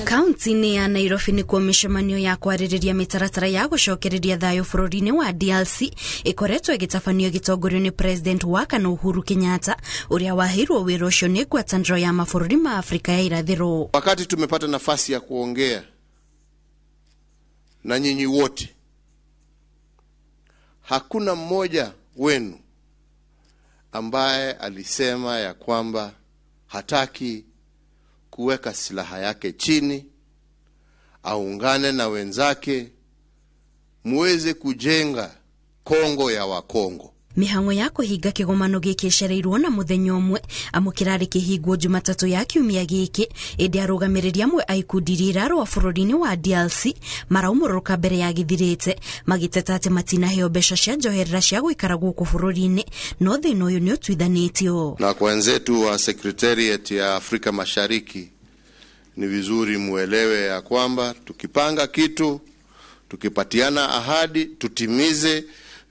Kaunti ya Nairobi ni kwa mishemanio ya kwaririria mitaratara ya gucokereria thayo bururi-ini wa DRC ikoretwo igitafanio gitongorio ni President wa Kenya Uhuru Kenyatta uria wahirwo wira ucio ni ngwataniro ya mabũrũri ma Afrika ya irathiro. Wakati tumepata nafasi ya kuongea na nyinyi wote, hakuna mmoja wenu ambaye alisema ya kwamba hataki kuweka silaha yake chini, aungane na wenzake muweze kujenga Kongo ya Wakongo. Mihango ya kuhinga kigomano giki cereirwo na muthenya umwe amukirari kihingwo Jumatatu ya kiumia giki indi arugamirirĩa amwe aikundiri irarwa bururi-ini wa DRC maraumũrũka mbere ya githirite magiteta ati matinaheo mbeca cia njoherera cia guikara guku bururi-ini no thina uyu ni utwithanitio. Na kwa wenzetu wa Secretariat ya Afrika Mashariki, ni vizuri muelewe ya kwamba tukipanga kitu, tukipatiana ahadi, tutimize,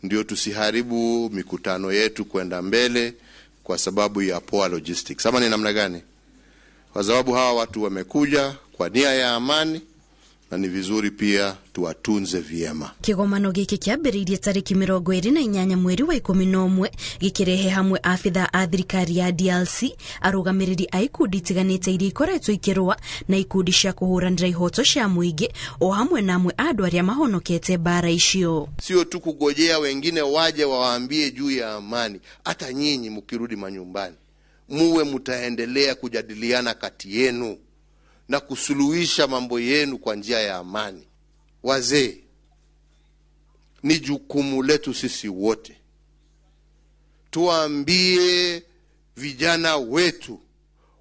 ndio tusiharibu mikutano yetu kwenda mbele kwa sababu ya poor logistics. Sama ni namna gani? Kwa sababu hawa watu wamekuja kwa nia ya amani na ni vizuri pia tuwatunze vyema. Kigomano giki kiambiriirie tariki 28 mweri wa 11 gikirehe hamwe afitha a thirikari ya DRC, arugamiriri a ikundi tiganite iria ikoretwo ikirwa na ikundi cia kuhuranira ihoto cia muingi o hamwe na amwe andu aria mahonokete bara icio. Sio tu kugojea wengine waje waambie juu ya amani, hata nyinyi mkirudi manyumbani muwe mtaendelea kujadiliana kati yenu na kusuluhisha mambo yenu kwa njia ya amani. Wazee, ni jukumu letu sisi wote tuambie vijana wetu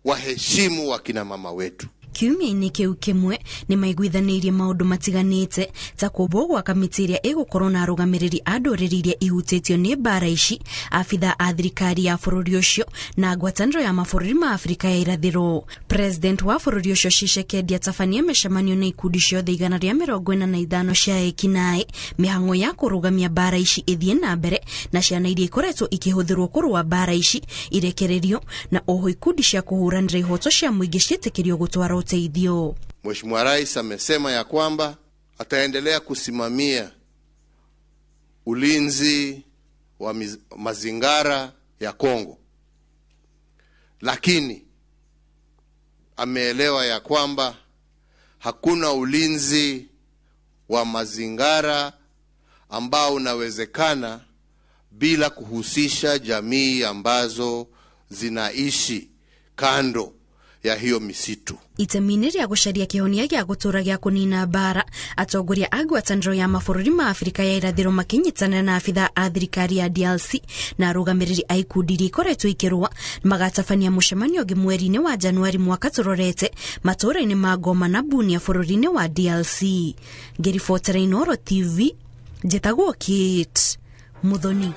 waheshimu wakina mama wetu. Kiumia-ini kiu kimwe ni maiguithanirie maundu matiganite ta kumbwo gwa kamiti iria igukorwo na arugamiriri a ndũrĩrĩ iria ihutĩtio ni bara ici, afitha a thirikari ya bũrũri ũcio na ngwatanĩro ya mabũrũri ma Afrika ya irathiro. President wa bũrũri ũcio Tshisekedi atabania mĩcemanio na ikundi ciothe 145 cia ekinaĩ mĩhang'o ya kũrũgamia bara ici ithie na mbere na ciana iria ikoretwo ikihũthĩrwo kũrũa bara ici irekererio na oho ikundi cia kuhuranira ihoto cia mũingĩ ciĩtĩkĩrio gũtwara uteithio. Mheshimiwa Rais amesema ya kwamba ataendelea kusimamia ulinzi wa mazingara ya Kongo, lakini ameelewa ya kwamba hakuna ulinzi wa mazingara ambao unawezekana bila kuhusisha jamii ambazo zinaishi kando ya hiyo misitu. Itemini ria gucaria kihonia gia gutura gia kunina bara, atongoria a ngwatanĩro ya mabũrũri ma Afrika ya irathiro makinyitana na afitha a thirikari ya DRC na arugamiriri a ikundi iria ikoretwo ikirwa magatabania mũcemanio ũngĩ mweri-ini wa Januari mwaka turorete matũra-ini ma Goma na Bunia bũrũri-ini wa DRC. Ngiribotera Inooro TV, njĩtagwo Kate Muthoni.